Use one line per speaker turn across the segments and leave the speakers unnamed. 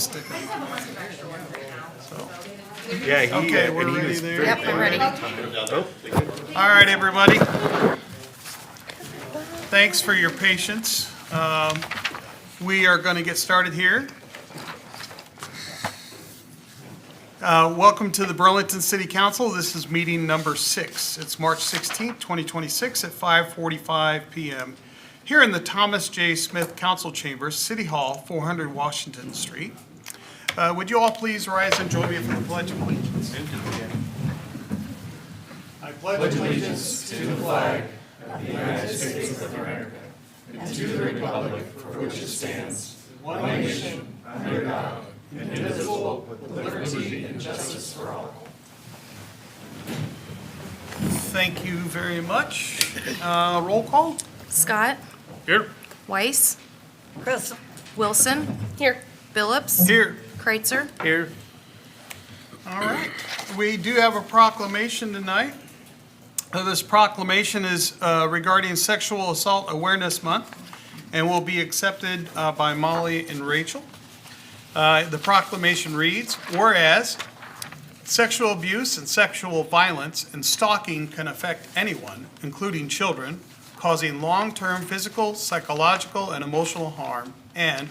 sticker. So,
Yeah, he,
okay,
and
we're
he
ready
was
there.
very
Yep, I'm ready.
All right, everybody. Thanks for your patience. We are going to get started here. Welcome to the Burlington City Council. This is meeting number 6. It's March 16th, 2026 at 5:45 p.m. here in the Thomas J. Smith Council Chambers, City Hall, 400 Washington Street. Would you all please rise and join me for the Pledge of Allegiance? I pledge allegiance to the flag of the United States of America and to the republic for which it stands, one nation, under God, indivisible, with liberty and justice for all. Thank you very much. Roll call?
Scott,
Here.
Weiss,
Chris.
Wilson,
Here.
Phillips,
Here.
Kreitzer.
Here. All right. We do have a proclamation tonight. This proclamation is regarding Sexual Assault Awareness Month and will be accepted by Molly and Rachel. The proclamation reads, whereas sexual abuse and sexual violence and stalking can affect anyone, including children, causing long-term physical, psychological, and emotional harm, and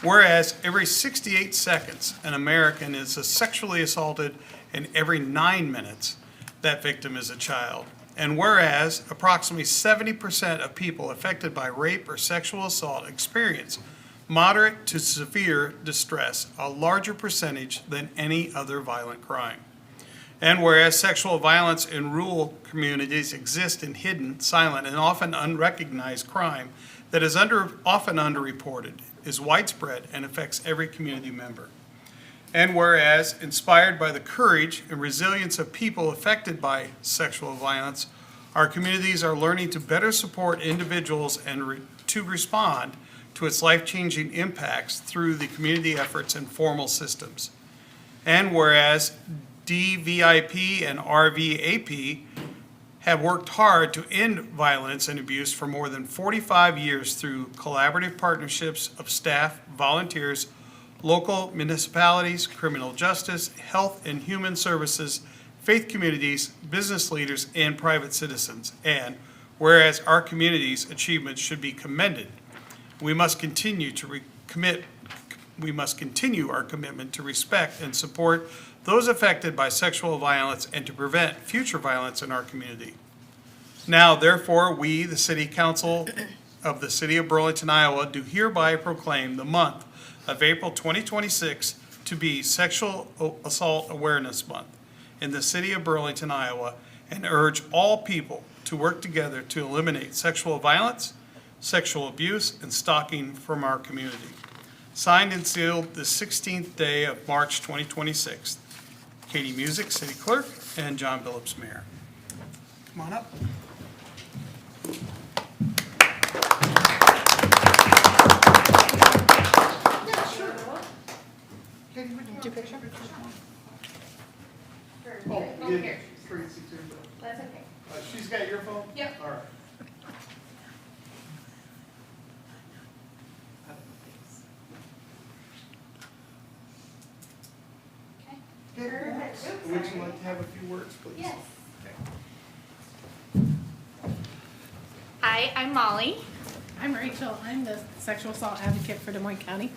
whereas every 68 seconds, an American is sexually assaulted, and every 9 minutes, that victim is a child. And whereas approximately 70% of people affected by rape or sexual assault experience moderate to severe distress, a larger percentage than any other violent crime. And whereas sexual violence in rural communities exists in hidden, silent, and often unrecognized crime that is often underreported, is widespread, and affects every community member. And whereas, inspired by the courage and resilience of people affected by sexual violence, our communities are learning to better support individuals and to respond to its life-changing impacts through the community efforts and formal systems. And whereas DVIP and RVAP have worked hard to end violence and abuse for more than 45 years through collaborative partnerships of staff, volunteers, local municipalities, criminal justice, health and human services, faith communities, business leaders, and private citizens. And whereas our community's achievements should be commended, we must continue our commitment to respect and support those affected by sexual violence and to prevent future violence in our community. Now, therefore, we, the City Council of the City of Burlington, Iowa, do hereby proclaim the month of April 2026 to be Sexual Assault Awareness Month in the City of Burlington, Iowa, and urge all people to work together to eliminate sexual violence, sexual abuse, and stalking from our community. Signed and sealed the 16th day of March 2026. Katie Music, City Clerk, and John Billups, Mayor. Come on up. Yeah, sure. Katie, would you picture? Oh, yeah, Tracy too.
That's okay.
She's got your phone?
Yep.
All right.
Okay.
Perfect. Would you like to have a few words, please?
Yes.
Okay.
Hi, I'm Molly,
I'm Rachel. I'm the sexual assault advocate for Des Moines County.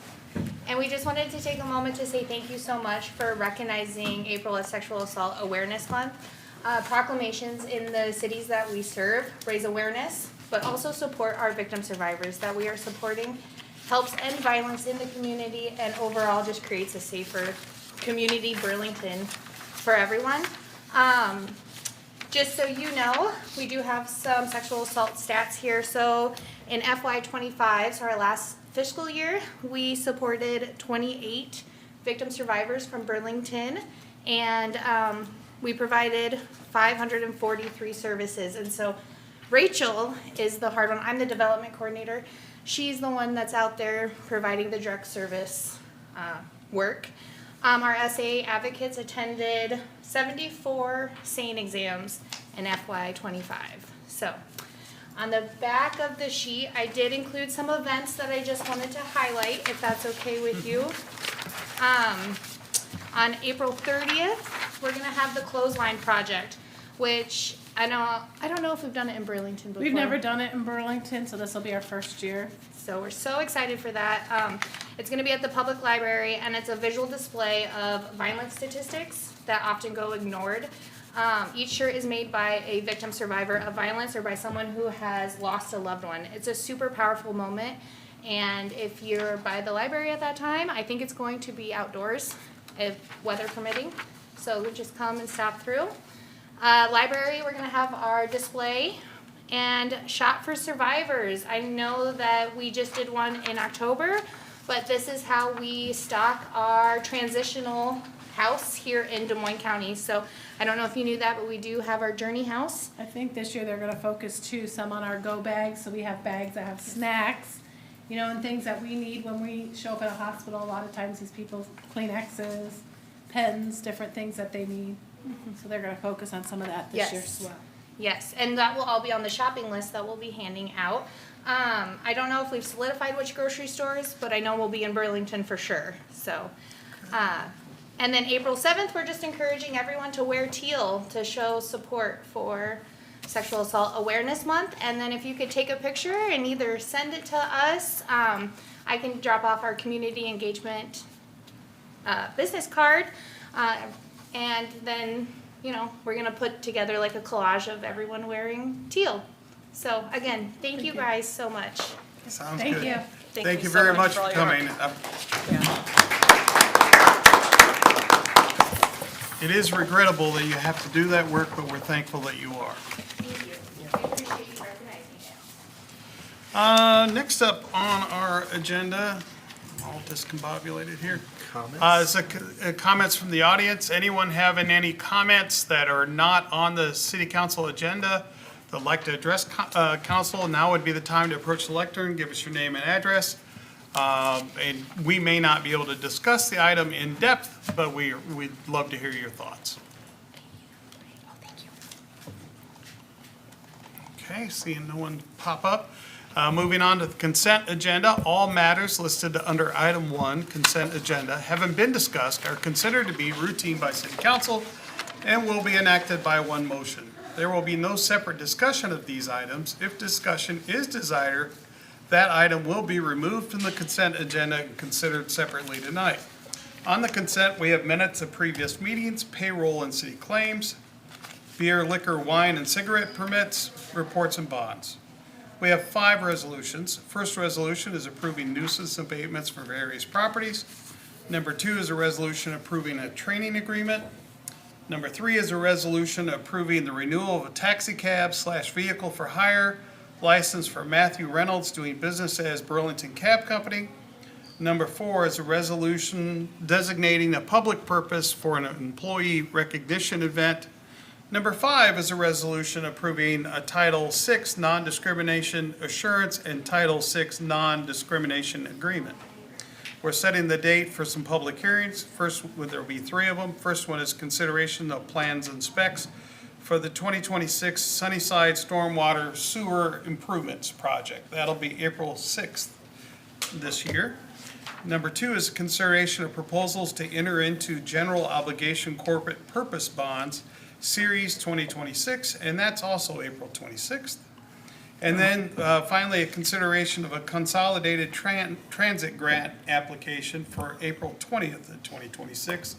and we just wanted to take a moment to say thank you so much for recognizing April as Sexual Assault Awareness Month. Proclamations in the cities that we serve raise awareness, but also support our victim survivors that we are supporting, helps end violence in the community, and overall just creates a safer community, Burlington, for everyone. Just so you know, we do have some sexual assault stats here. So in FY25, so our last fiscal year, we supported 28 victim survivors from Burlington, and we provided 543 services. And so Rachel is the hard one. I'm the development coordinator. She's the one that's out there providing the direct service work. Our SAA advocates attended 74 SANE exams in FY25. So on the back of the sheet, I did include some events that I just wanted to highlight, if that's okay with you. On April 30th, we're gonna have the clothesline project, which I don't know if we've done it in Burlington before.
We've never done it in Burlington, so this will be our first year.
So we're so excited for that. It's gonna be at the public library, and it's a visual display of violence statistics that often go ignored. Each shirt is made by a victim survivor of violence or by someone who has lost a loved one. It's a super powerful moment, and if you're by the library at that time, I think it's going to be outdoors, if weather permitting. So just come and stop through. Library, we're gonna have our display and Shop for Survivors. I know that we just did one in October, but this is how we stock our transitional house here in Des Moines County. So I don't know if you knew that, but we do have our Journey House.
I think this year they're gonna focus too some on our go bags, so we have bags that have snacks, and things that we need when we show up at a hospital. A lot of times these people, Kleenexes, pens, different things that they need. So they're gonna focus on some of that this year
Yes.
as well.
Yes, and that will all be on the shopping list that we'll be handing out. I don't know if we've solidified which grocery stores, but I know we'll be in Burlington for sure, so. And then April 7th, we're just encouraging everyone to wear teal to show support for Sexual Assault Awareness Month. And then if you could take a picture and either send it to us, I can drop off our community engagement business card. And then, we're gonna put together like a collage of everyone wearing teal. So again, thank you guys so much.
Sounds
Thank
good.
you.
Thank you very much for
all your work.
coming. It is regrettable that you have to do that work, but we're thankful that you are.
Thank you. I appreciate you recognizing it.
Next up on our agenda, I'm all discombobulated here. Comments from the audience. Anyone having any comments that are not on the city council agenda that'd like to address council? Now would be the time to approach the lectern, give us your name and address. And we may not be able to discuss the item in depth, but we'd love to hear your thoughts. Okay, seeing no one pop up. Moving on to the consent agenda, all matters listed under item 1, consent agenda, having been discussed, are considered to be routine by city council and will be enacted by one motion. There will be no separate discussion of these items. If discussion is desired, that item will be removed from the consent agenda and considered separately tonight. On the consent, we have minutes of previous meetings, payroll and city claims, beer, liquor, wine, and cigarette permits, reports, and bonds. We have 5 resolutions. First resolution is approving nuisance abatements for various properties. Number 2 is a resolution approving a training agreement. Number 3 is a resolution approving the renewal of a taxi cab / vehicle for hire license for Matthew Reynolds doing business as Burlington Cab Company. Number 4 is a resolution designating a public purpose for an employee recognition event. Number 5 is a resolution approving a Title VI non-discrimination assurance and Title VI non-discrimination agreement. We're setting the date for some public hearings. First, there will be 3 of them. First one is consideration of plans and specs for the 2026 Sunnyside Stormwater Sewer Improvements Project. That'll be April 6th this year. Number 2 is consideration of proposals to enter into general obligation corporate purpose bonds, Series 2026, and that's also April 26th. And then finally, a consideration of a consolidated transit grant application for April 20th of 2026.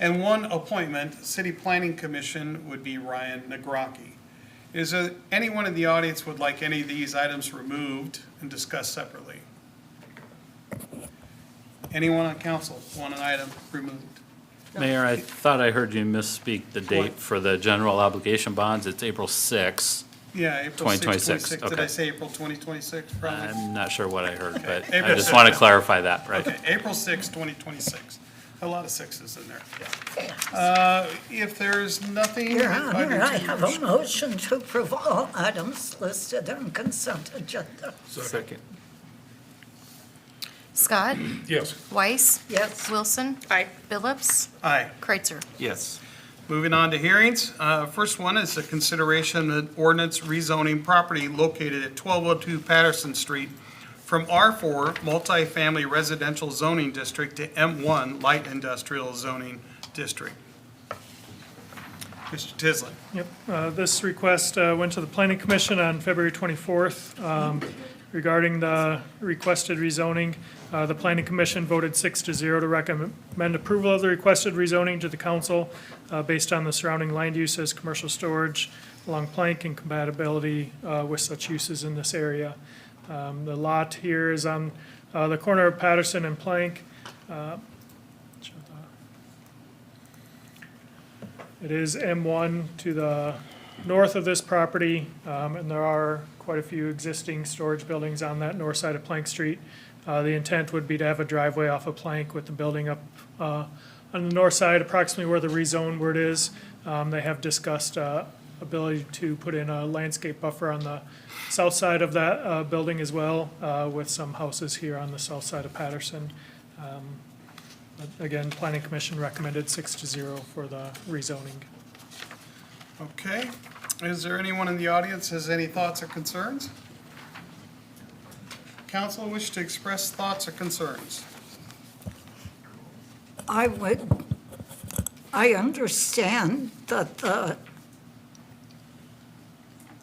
And one appointment, City Planning Commission, would be Ryan Nagrocki. Is there anyone in the audience would like any of these items removed and discussed separately? Anyone on council want an item removed?
Mayor, I thought I heard you misspeak the date for the general obligation bonds. It's April 6th.
Yeah, April 6th,
2026,
26th. Did
okay.
I say April 2026? Probably.
I'm not sure what I heard, but
April
I just want to
6th.
clarify that, right?
Okay, April 6th, 2026. A lot of sixes in there. If there's nothing.
Your Honor, I
to-
have a motion to approve all items listed on consent agenda.
Second.
Scott,
Yes.
Weiss,
Yes.
Wilson.
Aye.
Phillips,
Aye.
Kreitzer.
Yes.
Moving on to hearings. First one is a consideration of ordinance rezoning property located at 1202 Patterson Street from R4 multifamily residential zoning district to M1 light industrial zoning district. Mr. Tislin.
Yep, this request went to the planning commission on February 24th regarding the requested rezoning. The planning commission voted 6-0 to recommend approval of the requested rezoning to the council based on the surrounding land uses, commercial storage along Plank, and compatibility with such uses in this area. The lot here is on the corner of Patterson and Plank. It is M1 to the north of this property, and there are quite a few existing storage buildings on that north side of Plank Street. The intent would be to have a driveway off of Plank with the building up on the north side, approximately where the rezone word is. They have discussed ability to put in a landscape buffer on the south side of that building as well, with some houses here on the south side of Patterson. But again, Planning Commission recommended 6-0 for the rezoning.
Okay. Is there anyone in the audience has any thoughts or concerns? Council wish to express thoughts or concerns?
I understand that the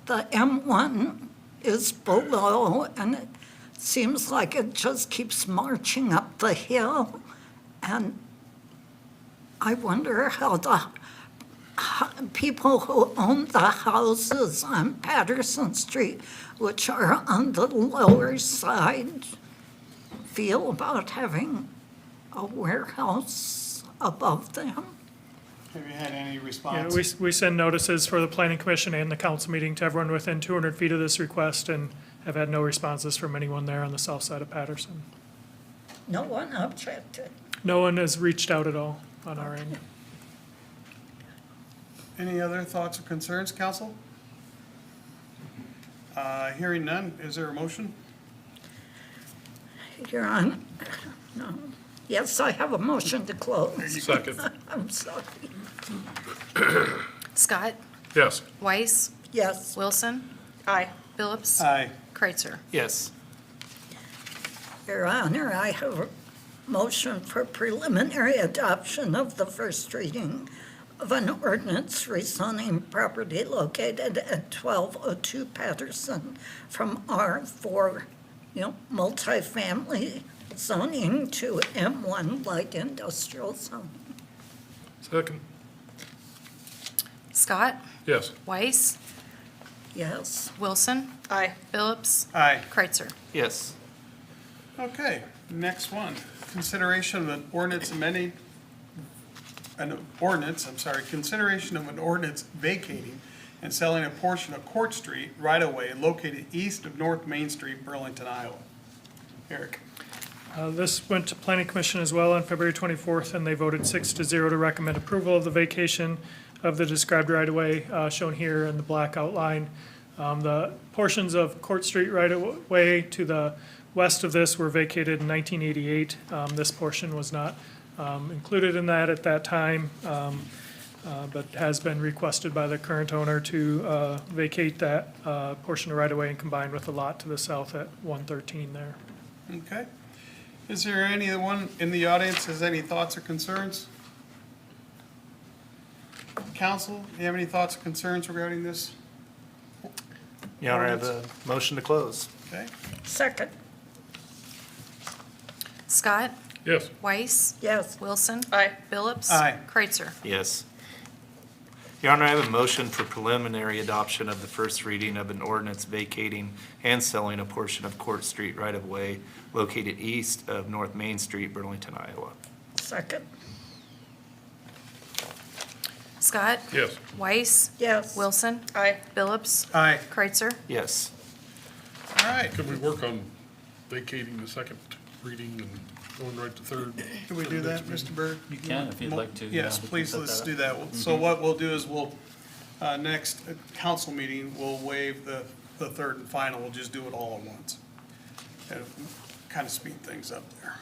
M1 is below, and it seems like it just keeps marching up the hill. And I wonder how people who own the houses on Patterson Street, which are on the lower side, feel about having a warehouse above them.
Have you had any
Yeah,
response?
we send notices for the Planning Commission and the council meeting to everyone within 200 feet of this request and have had no responses from anyone there on the south side of Patterson.
No one objected.
No one has reached out at all on our end.
Any other thoughts or concerns, council? Hearing none, is there a motion?
You're on, no. Yes, I have a motion to close.
Second.
I'm sorry.
Scott,
Yes.
Weiss,
Yes,
Wilson,
Aye.
Phillips,
Aye.
Kreitzer.
Yes.
Your Honor, I have a motion for preliminary adoption of the first reading of an ordinance rezoning property located at 1202 Patterson from R4, multifamily zoning to M1 light industrial zone.
Second.
Scott,
Yes.
Weiss,
Yes,
Wilson,
Aye.
Phillips,
Aye.
Kreitzer.
Yes.
Okay, next one. Consideration of an ordinance amending, consideration of an ordinance vacating and selling a portion of Court Street right-of-way located east of North Main Street, Burlington, Iowa. Eric.
This went to Planning Commission as well on February 24th, and they voted 6-0 to recommend approval of the vacation of the described right-of-way shown here in the black outline. The portions of Court Street right-of-way to the west of this were vacated in 1988. This portion was not included in that at that time, but has been requested by the current owner to vacate that portion of right-of-way and combine with the lot to the south at 113 there.
Okay. Is there anyone in the audience has any thoughts or concerns? Council, do you have any thoughts or concerns regarding this?
Your Honor, I have a motion to close.
Okay.
second,
Scott,
Yes.
Weiss,
yes,
Wilson.
Aye.
Phillips.
Aye.
Kreitzer.
Yes. Your Honor, I have a motion for preliminary adoption of the first reading of an ordinance vacating and selling a portion of Court Street right-of-way located east of North Main Street, Burlington, Iowa.
second,
Scott,
Yes.
Weiss,
yes.
Wilson,
Aye.
Phillips,
Aye.
Kreitzer.
Yes.
All right.
Could we work on vacating the second reading and going right to third?
Can we do that, Mr. Byrd?
You can if you'd like to.
Yes,
yeah, we can
please,
set
let's
that
do
up.
that. So what we'll do is next council meeting, we'll waive the third and final. We'll just do it all at once. Kind of speed things up there.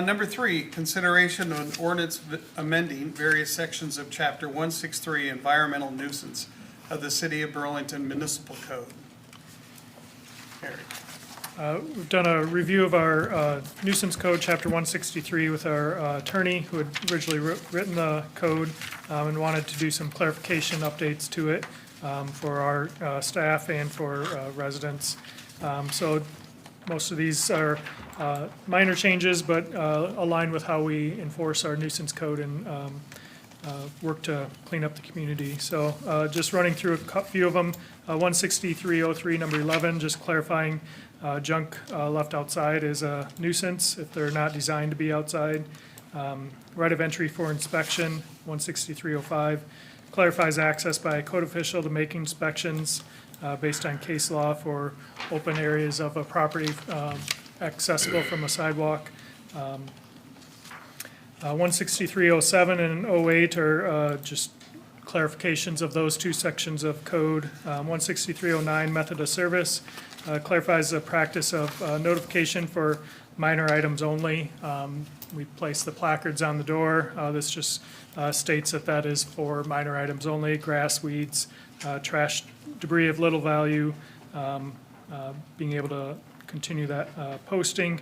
Number 3, consideration of an ordinance amending various sections of Chapter 163 Environmental Nuisance of the City of Burlington Municipal Code. Carried.
We've done a review of our nuisance code, chapter 163, with our attorney who had originally written the code and wanted to do some clarification updates to it for our staff and for residents. So most of these are minor changes, but align with how we enforce our nuisance code and work to clean up the community. So just running through a few of them. 16303, number 11, just clarifying junk left outside is a nuisance if they're not designed to be outside. Right of entry for inspection, 16305, clarifies access by a code official to make inspections based on case law for open areas of a property accessible from a sidewalk. 16307 and 08 are just clarifications of those two sections of code. 16309, method of service, clarifies the practice of notification for minor items only. We place the placards on the door. This just states that that is for minor items only, grass, weeds, trash, debris of little value, being able to continue that posting,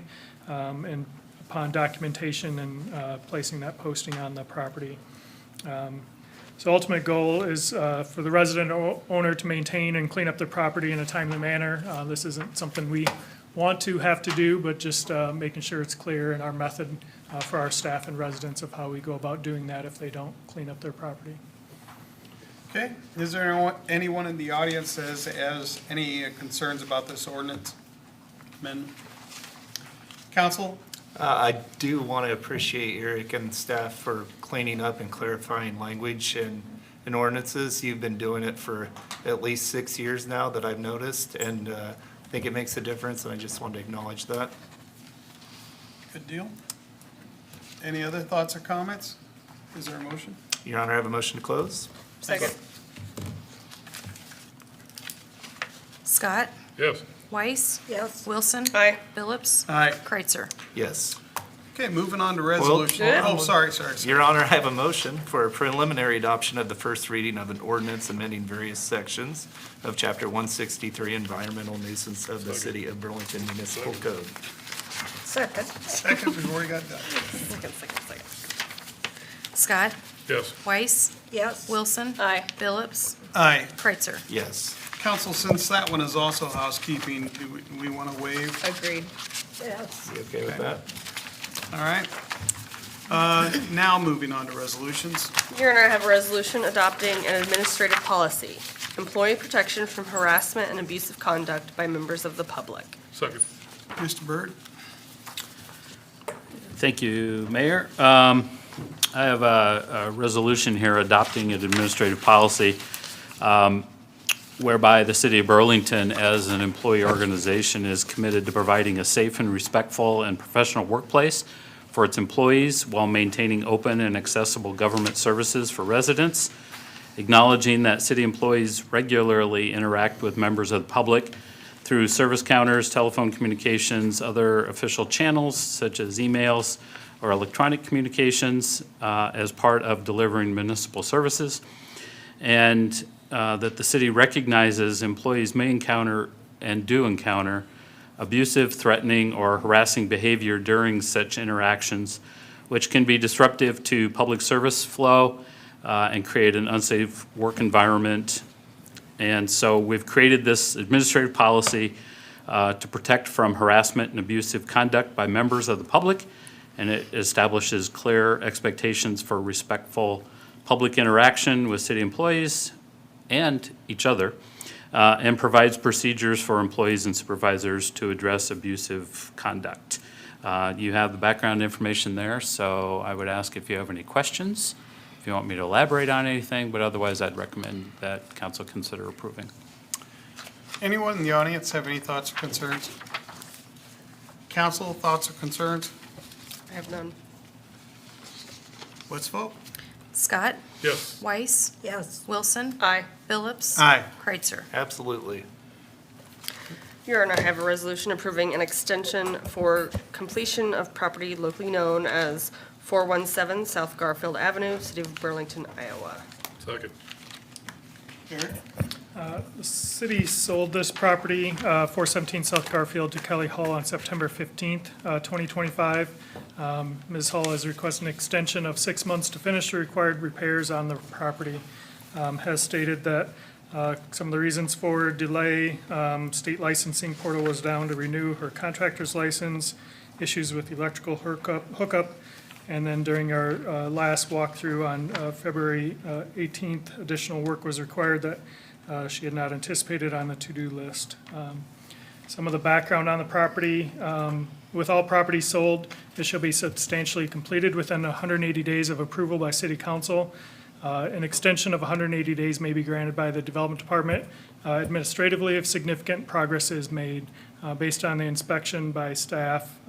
and upon documentation and placing that posting on the property. So ultimate goal is for the resident owner to maintain and clean up their property in a timely manner. This isn't something we want to have to do, but just making sure it's clear in our method for our staff and residents of how we go about doing that if they don't clean up their property.
Okay, is there anyone in the audience that has any concerns about this ordinance amendment? Council?
I do want to appreciate Eric and staff for cleaning up and clarifying language in ordinances. You've been doing it for at least 6 years now that I've noticed, and I think it makes a difference, and I just wanted to acknowledge that.
Good deal. Any other thoughts or comments? Is there a motion?
Your Honor, I have a motion to close.
Second. Scott,
Yes.
Weiss,
Yes.
Wilson.
Aye.
Phillips.
Aye.
Kreitzer.
Yes.
Okay, moving on to resolution. Oh, sorry.
Your Honor, I have a motion for a preliminary adoption of the first reading of an ordinance amending various sections of Chapter 163 Environmental Nuisance of the City of Burlington Municipal Code.
Second.
Second, we've already got that.
Second. Scott,
Yes.
Weiss,
Yes.
Wilson.
Aye.
Phillips.
Aye.
Kreitzer.
Yes.
Council, since that one is also housekeeping, do we want to waive?
Agreed.
Yes.
You okay with that?
All right. Now moving on to resolutions.
Your Honor, I have a resolution adopting an administrative policy, employee protection from harassment and abusive conduct by members of the public.
Second.
Mr. Byrd?
Thank you, Mayor. I have a resolution here adopting an administrative policy whereby the City of Burlington, as an employee organization, is committed to providing a safe and respectful and professional workplace for its employees while maintaining open and accessible government services for residents, acknowledging that city employees regularly interact with members of the public through service counters, telephone communications, other official channels such as emails or electronic communications as part of delivering municipal services, and that the city recognizes employees may encounter and do encounter abusive, threatening, or harassing behavior during such interactions, which can be disruptive to public service flow and create an unsafe work environment. And so we've created this administrative policy to protect from harassment and abusive conduct by members of the public, and it establishes clear expectations for respectful public interaction with city employees and each other, and provides procedures for employees and supervisors to address abusive conduct. You have the background information there, so I would ask if you have any questions, if you want me to elaborate on anything, but otherwise I'd recommend that council consider approving.
Anyone in the audience have any thoughts or concerns? Council, thoughts or concerns?
I have none.
Let's vote.
Scott,
Yes.
Weiss,
Yes.
Wilson.
Aye.
Phillips.
Aye.
Kreitzer.
Absolutely.
Your Honor, I have a resolution approving an extension for completion of property locally known as 417 South Garfield Avenue, City of Burlington, Iowa.
Second.
Eric?
The city sold this property, 417 South Garfield, to Kelly Hall on September 15th, 2025. Ms. Hall has requested an extension of 6 months to finish the required repairs on the property. Has stated that some of the reasons for delay, state licensing portal was down to renew her contractor's license, issues with electrical hookup, and then during our last walkthrough on February 18th, additional work was required that she had not anticipated on the to-do list. Some of the background on the property, with all properties sold, it shall be substantially completed within 180 days of approval by city council. An extension of 180 days may be granted by the Development Department administratively if significant progress is made. Based on the inspection by staff,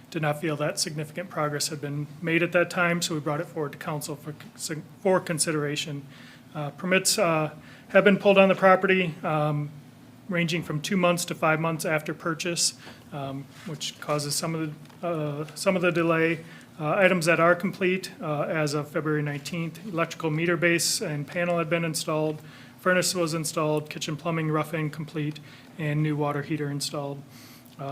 did not feel that significant progress had been made at that time, so we brought it forward to council for consideration. Permits have been pulled on the property, ranging from 2 months to 5 months after purchase, which causes some of the delay. Items that are complete as of February 19th, electrical meter base and panel had been installed, furnace was installed, kitchen plumbing roughing complete, and new water heater installed.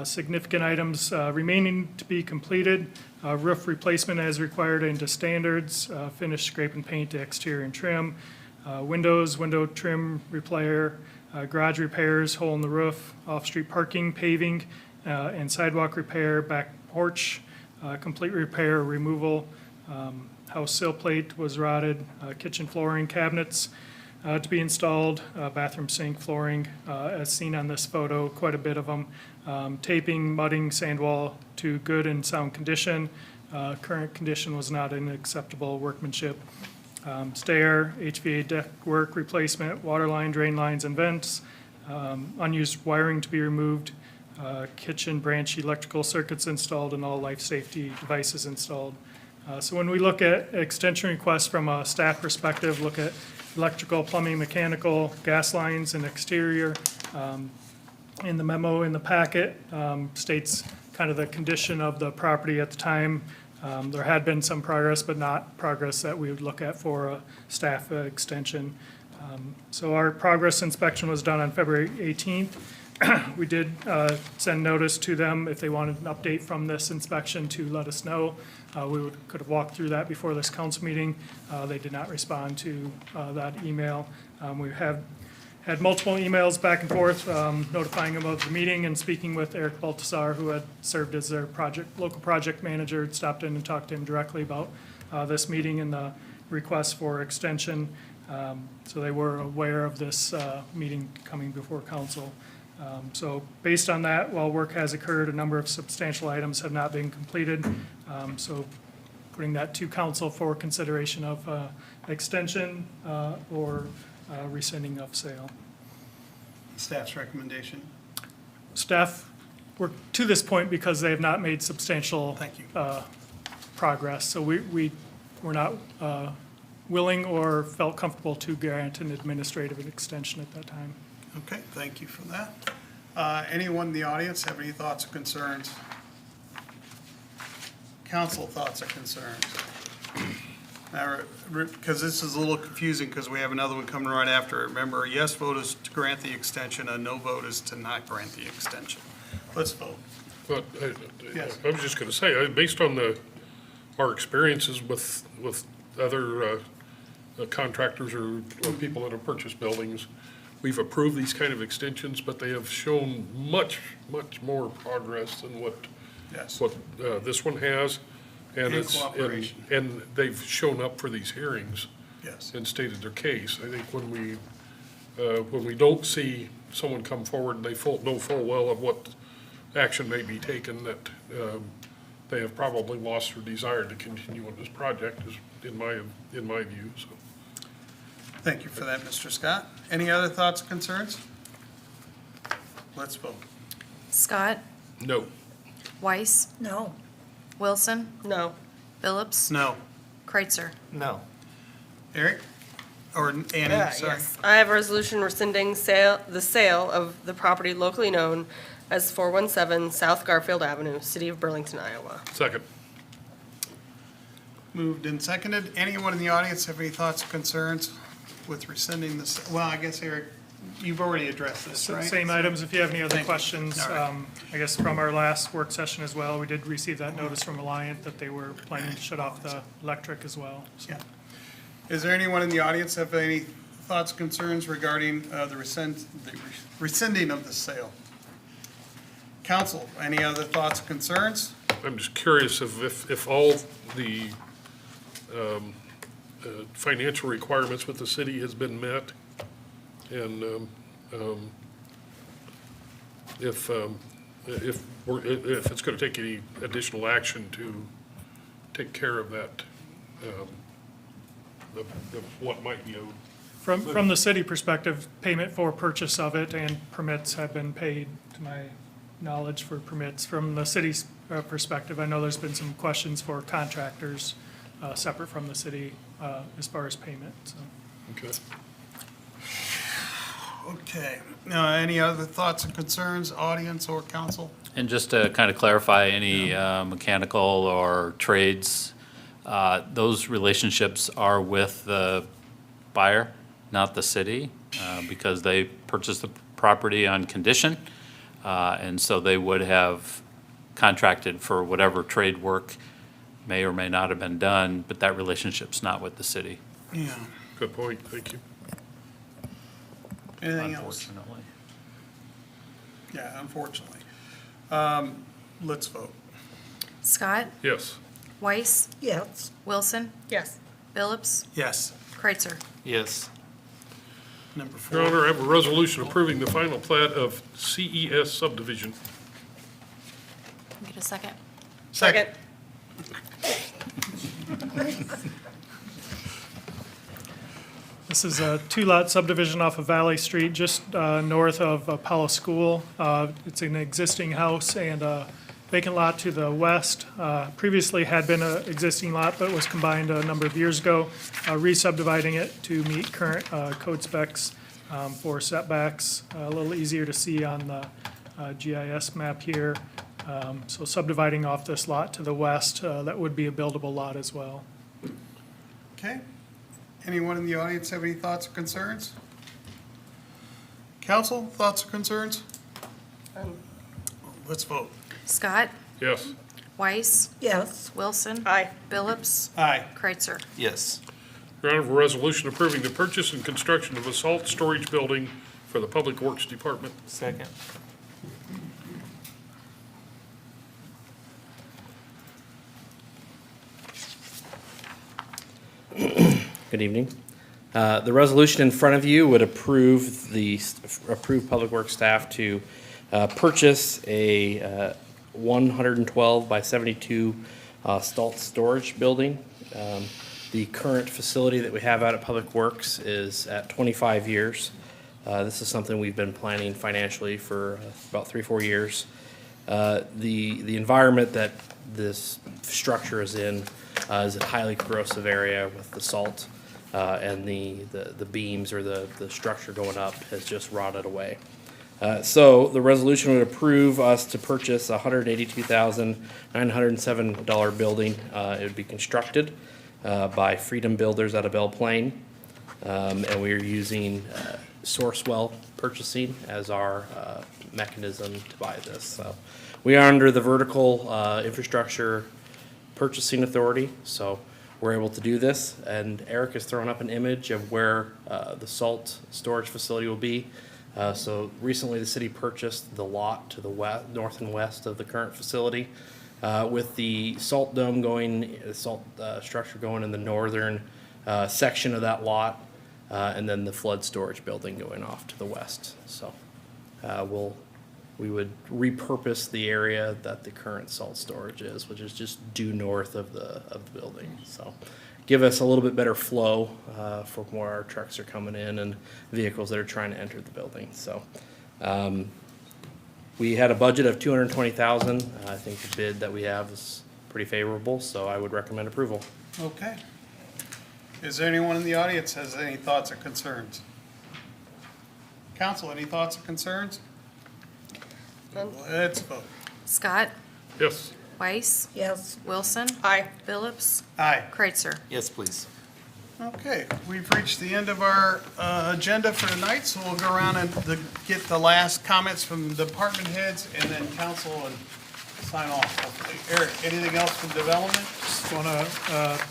Significant items remaining to be completed, roof replacement as required into standards, finish scrape and paint to exterior and trim, windows, window trim repair, garage repairs, hole in the roof, off-street parking, paving, and sidewalk repair, back porch, complete repair, removal, house sill plate was rotted, kitchen flooring, cabinets to be installed, bathroom sink, flooring, as seen on this photo, quite a bit of them, taping, mudding, sand wall to good and sound condition. Current condition was not in acceptable workmanship. Stair, HVA deck work replacement, water line, drain lines and vents, unused wiring to be removed, kitchen branch electrical circuits installed, and all life safety devices installed. So when we look at extension requests from a staff perspective, look at electrical, plumbing, mechanical, gas lines and exterior. In the memo in the packet states kind of the condition of the property at the time. There had been some progress, but not progress that we would look at for a staff extension. So our progress inspection was done on February 18th. We did send notice to them if they wanted an update from this inspection to let us know. Could have walked through that before this council meeting. They did not respond to that email. We have had multiple emails back and forth notifying them of the meeting and speaking with Eric Baltasar, who had served as their local project manager, had stopped in and talked to him directly about this meeting and the request for extension. So they were aware of this meeting coming before council. So based on that, while work has occurred, a number of substantial items have not been completed. So putting that to council for consideration of extension or rescinding of sale.
Staff's recommendation.
Staff work to this point because they have not made substantial
Thank you.
progress. So we were not willing or felt comfortable to grant an administrative extension at that time.
Okay, thank you for that. Anyone in the audience have any thoughts or concerns? Council thoughts or concerns? Because this is a little confusing because we have another one coming right after it. Remember, a yes vote is to grant the extension, a no vote is to not grant the extension. Let's vote.
But
Yes.
I was just gonna say, based on our experiences with other contractors or people that have purchased buildings, we've approved these kind of extensions, but they have shown much, much more progress than what
Yes.
this one has. And
And cooperation.
and they've shown up for these hearings
Yes.
and stated their case. I think when we don't see someone come forward and they know full well of what action may be taken, that they have probably lost their desire to continue on this project, is in my view, so.
Thank you for that, Mr. Scott. Any other thoughts or concerns? Let's vote.
Scott,
No.
Weiss,
No.
Wilson,
No.
Phillips,
No.
Kreitzer.
No.
Eric? Or Annie, sorry.
Yes. I have a resolution rescinding the sale of the property locally known as 417 South Garfield Avenue, City of Burlington, Iowa.
Second.
Moved and seconded. Anyone in the audience have any thoughts or concerns with rescinding this? Well, I guess Eric, you've already addressed this, right?
Same items, if you have any other
Thank you.
questions.
All right.
I guess from our last work session as well, we did receive that notice from Alliant that they were planning to shut off the electric as well. So,
Yeah. Is there anyone in the audience have any thoughts, concerns regarding the rescinding of the sale? Council, any other thoughts, concerns?
I'm just curious if all the financial requirements with the city has been met, and if it's going to take any additional action to take care of that, what might be owed.
From the city perspective, payment for purchase of it and permits have been paid, to my knowledge, for permits. From the city's perspective, I know there's been some questions for contractors separate from the city as far as payment, so.
Okay.
Okay. Any other thoughts and concerns, audience or council?
And just to kind of clarify, any mechanical or trades, those relationships are with the buyer, not the city, because they purchased the property on condition. And so they would have contracted for whatever trade work may or may not have been done, but that relationship's not with the city.
Yeah.
Good point, thank you.
Anything else?
Unfortunately.
Yeah, unfortunately. Let's vote.
Scott,
Yes.
Weiss,
Yes.
Wilson,
Yes.
Phillips,
Yes.
Kreitzer.
Yes.
Number
Your
4.
Honor, I have a resolution approving the final plat of CES subdivision.
Get a second.
Second.
This is a two-lot subdivision off of Valley Street, just north of Apollo School. It's an existing house and a vacant lot to the west. Previously had been an existing lot, but was combined a number of years ago, re-subdividing it to meet current code specs for setbacks. A little easier to see on the GIS map here. So subdividing off this lot to the west, that would be a buildable lot as well.
Okay. Anyone in the audience have any thoughts or concerns? Council, thoughts or concerns? Let's vote.
Scott,
Yes.
Weiss,
Yes.
Wilson.
Aye.
Phillips,
Aye.
Kreitzer.
Yes.
Your Honor, I have a resolution approving the purchase and construction of a salt storage building for the Public Works Department.
Second.
Good evening. The resolution in front of you would approve Public Works staff to purchase a 112 by 72 salt storage building. The current facility that we have out at Public Works is at 25 years. This is something we've been planning financially for about 3-4 years. The environment that this structure is in is a highly corrosive area with the salt, and the beams or the structure going up has just rotted away. So the resolution would approve us to purchase a $182,907 building. It would be constructed by Freedom Builders out of Belle Plaine, and we are using Sourcewell Purchasing as our mechanism to buy this. So we are under the vertical infrastructure purchasing authority, so we're able to do this. And Eric has thrown up an image of where the salt storage facility will be. So recently, the city purchased the lot to the west, north and west of the current facility, with the salt dome going, the salt structure going in the northern section of that lot, and then the flood storage building going off to the west. So we would repurpose the area that the current salt storage is, which is just due north of the building. So give us a little bit better flow for where our trucks are coming in and vehicles that are trying to enter the building. So we had a budget of $220,000. I think the bid that we have is pretty favorable, so I would recommend approval.
Okay. Is there anyone in the audience has any thoughts or concerns? Council, any thoughts or concerns? Let's vote.
Scott,
Yes.
Weiss,
Yes.
Wilson.
Aye.
Phillips,
Aye.
Kreitzer.
Yes, please.
Okay, we've reached the end of our agenda for tonight, so we'll go around and get the last comments from department heads and then council and sign off. hopefully. Eric, anything else from development?
Just want to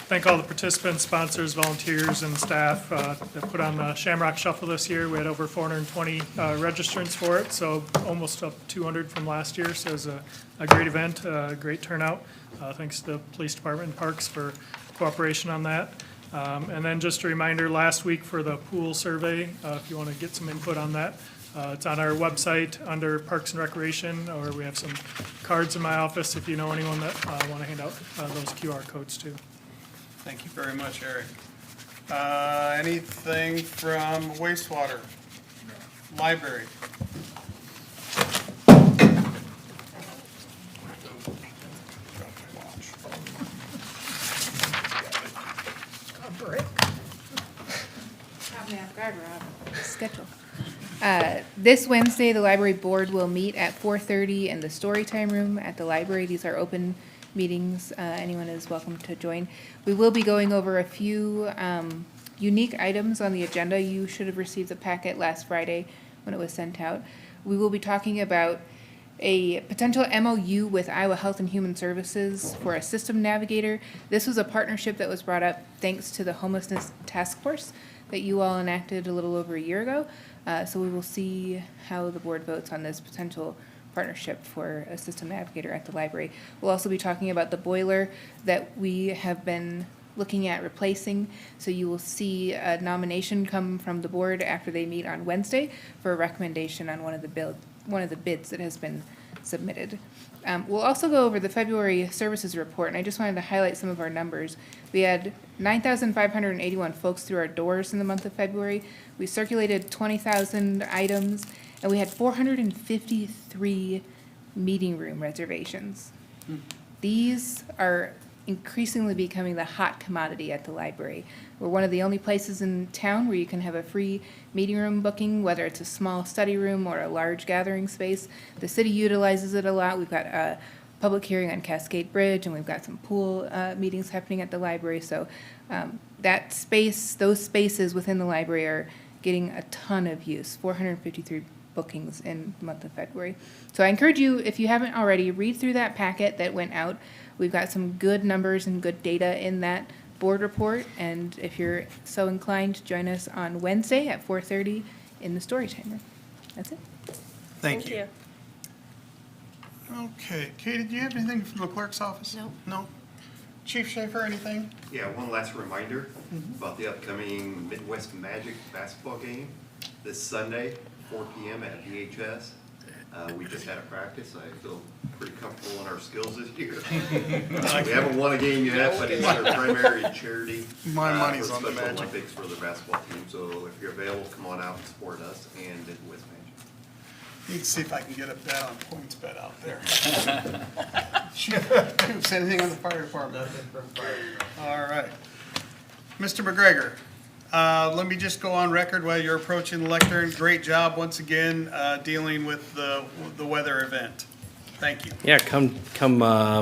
thank all the participants, sponsors, volunteers, and staff that put on the Shamrock Shuffle this year. We had over 420 registrants for it, so almost up 200 from last year. So it was a great event, great turnout. Thanks to the police department and parks for cooperation on that. And then just a reminder, last week for the pool survey, if you want to get some input on that, it's on our website under Parks and Recreation, or we have some cards in my office if you know anyone that want to hand out those QR codes too.
Thank you very much, Eric. Anything from wastewater? Library?
A break.
Schedule. This Wednesday, the library board will meet at 4:30 in the Storytime Room at the library. These are open meetings. Anyone is welcome to join. We will be going over a few unique items on the agenda. You should have received the packet last Friday when it was sent out. We will be talking about a potential MOU with Iowa Health and Human Services for a system navigator. This was a partnership that was brought up thanks to the homelessness task force that you all enacted a little over a year ago. So we will see how the board votes on this potential partnership for a system navigator at the library. We'll also be talking about the boiler that we have been looking at replacing. So you will see a nomination come from the board after they meet on Wednesday for a recommendation on one of the bids that has been submitted. We'll also go over the February services report, and I just wanted to highlight some of our numbers. We had 9,581 folks through our doors in the month of February. We circulated 20,000 items, and we had 453 meeting room reservations. These are increasingly becoming the hot commodity at the library. We're one of the only places in town where you can have a free meeting room booking, whether it's a small study room or a large gathering space. The city utilizes it a lot. We've got a public hearing on Cascade Bridge, and we've got some pool meetings happening at the library. So that space, those spaces within the library are getting a ton of use, 453 bookings in the month of February. So I encourage you, if you haven't already, read through that packet that went out. We've got some good numbers and good data in that board report, and if you're so inclined, join us on Wednesday at 4:30 in the Storytime Room. That's it.
Thank you. Okay, Katie, do you have anything from the clerk's office?
No.
No? Chief Schaefer, anything?
Yeah, one last reminder about the upcoming Midwest Magic basketball game this Sunday, 4 p.m. at VHS. We just had a practice. I feel pretty comfortable in our skills this year. We haven't won a game yet, but it's our primary charity.
My money's
for
on the
Special
Magic.
Olympics for the basketball team. So if you're available, come on out and support us and Midwest Magic.
You can see if I can get a bet on points bet out there. Chief, anything on the fire department?
Nothing from fire.
All right. Mr. McGregor, let me just go on record while you're approaching the lectern. Great job once again dealing with the weather event. Thank you.
Yeah, come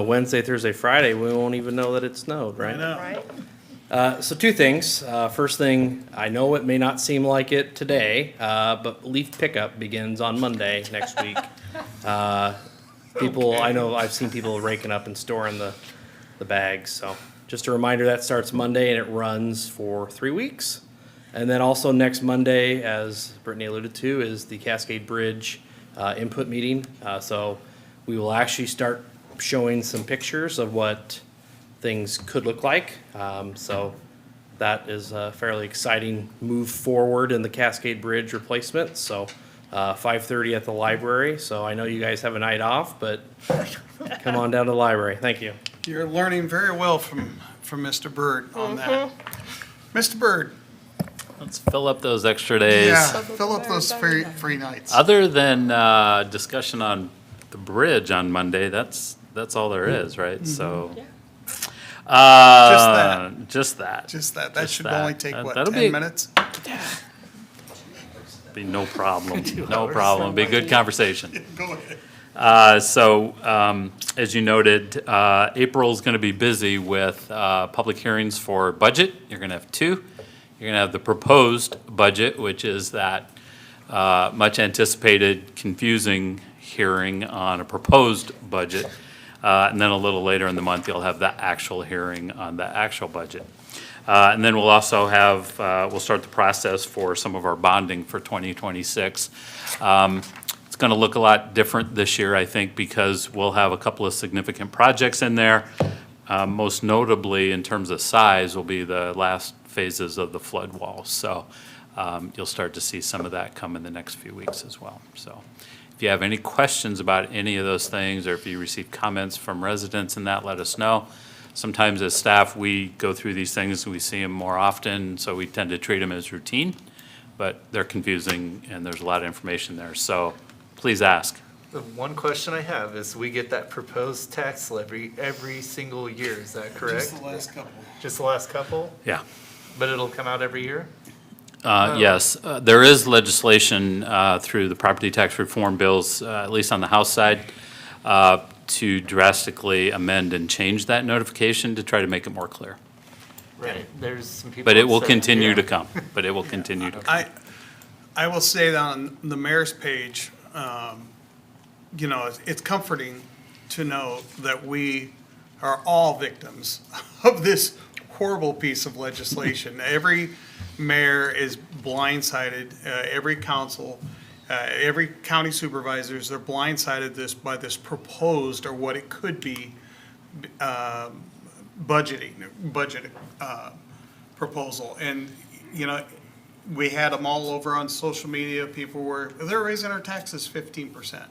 Wednesday, Thursday, Friday, we won't even know that it snowed, right?
I know.
Right?
So two things. First thing, I know it may not seem like it today, but leaf pickup begins on Monday next week. People, I know I've seen people raking up and storing the bags. So just a reminder, that starts Monday and it runs for 3 weeks. And then also next Monday, as Brittany alluded to, is the Cascade Bridge input meeting. So we will actually start showing some pictures of what things could look like. So that is a fairly exciting move forward in the Cascade Bridge replacement. So 5:30 at the library. So I know you guys have a night off, but come on down to the library. Thank you.
You're learning very well from Mr. Byrd on that. Mr. Byrd,
Let's fill up those extra days.
yeah, fill up those free nights.
Other than discussion on the bridge on Monday, that's all there is, right? So. Just that.
Just that. That
Just
should
that.
only take, what,
That'll
10 minutes?
Be no problem. No problem. Be a good conversation.
Go ahead.
So, as you noted, April's going to be busy with public hearings for budget. You're going to have 2. You're going to have the proposed budget, which is that much anticipated, confusing hearing on a proposed budget. And then a little later in the month, you'll have the actual hearing on the actual budget. And then we'll also have, we'll start the process for some of our bonding for 2026. It's going to look a lot different this year, I think, because we'll have a couple of significant projects in there. Most notably, in terms of size, will be the last phases of the flood walls. So you'll start to see some of that come in the next few weeks as well. So if you have any questions about any of those things, or if you receive comments from residents in that, let us know. Sometimes as staff, we go through these things, we see them more often, so we tend to treat them as routine, but they're confusing and there's a lot of information there. So please ask.
The one question I have is, we get that proposed tax levy every single year, is that correct?
Just the last couple.
Just the last couple?
Yeah.
But it'll come out every year?
Yes, there is legislation through the property tax reform bills, at least on the House side, to drastically amend and change that notification to try to make it more clear.
Right, there's some people.
But it
that
will
say,
continue
yeah.
to come, but it will continue to come.
I will say that on the mayor's page, you know, it's comforting to know that we are all victims of this horrible piece of legislation. Every mayor is blindsided, every council, every county supervisors, they're blindsided by this proposed, or what it could be, budget proposal. And, you know, we had them all over on social media. People they're raising our taxes 15%.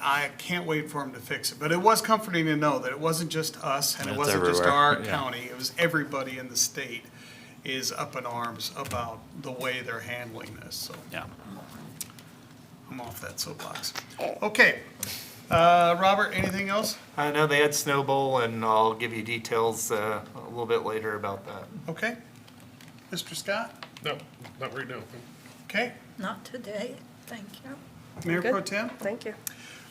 I can't wait for them to fix it. But it was comforting to know that it wasn't just us, and it
It's
wasn't just
everywhere,
our
yeah.
county. It was everybody in the state is up in arms about the way they're handling this. So
Yeah.
I'm off that soapbox. Okay. Robert, anything else?
I know they had Snow Bowl, and I'll give you details a little bit later about that.
Okay. Mr. Scott?
No, not right now.
Okay.
Not today, thank you.
Mayor
Good.
Pro Tem?
Thank you.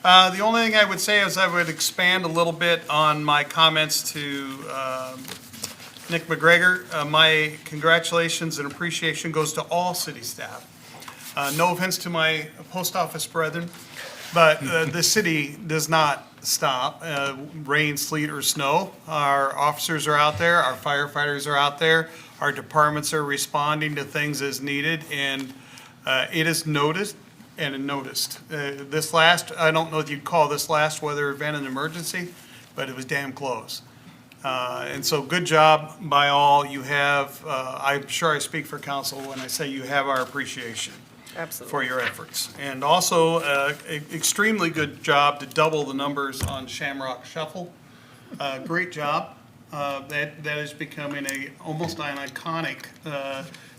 The only thing I would say is I would expand a little bit on my comments to Nick McGregor. My congratulations and appreciation goes to all city staff. No offense to my post office brethren, but the city does not stop. Rain, sleet, or snow. Our officers are out there, our firefighters are out there, our departments are responding to things as needed, and it is noticed and noticed. This last, I don't know if you'd call this last weather event an emergency, but it was damn close. And so good job by all. You have, I'm sure I speak for council when I say you have our appreciation
Absolutely.
for your efforts. And also, extremely good job to double the numbers on Shamrock Shuffle. Great job. That is becoming almost an iconic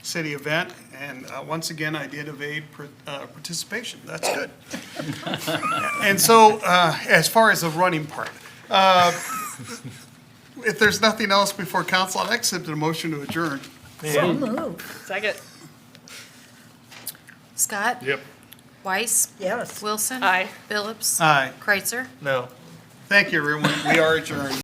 city event. And once again, I did evade participation. That's good. And so, as far as the running part, if there's nothing else before council, I'd accept a motion to adjourn.
So moved,
Second.
Scott?
Yep.
Weiss?
yes.
Wilson?
Aye.
Phillips?
Aye.
Kreitzer?
No.
Thank you, everyone. We are adjourned.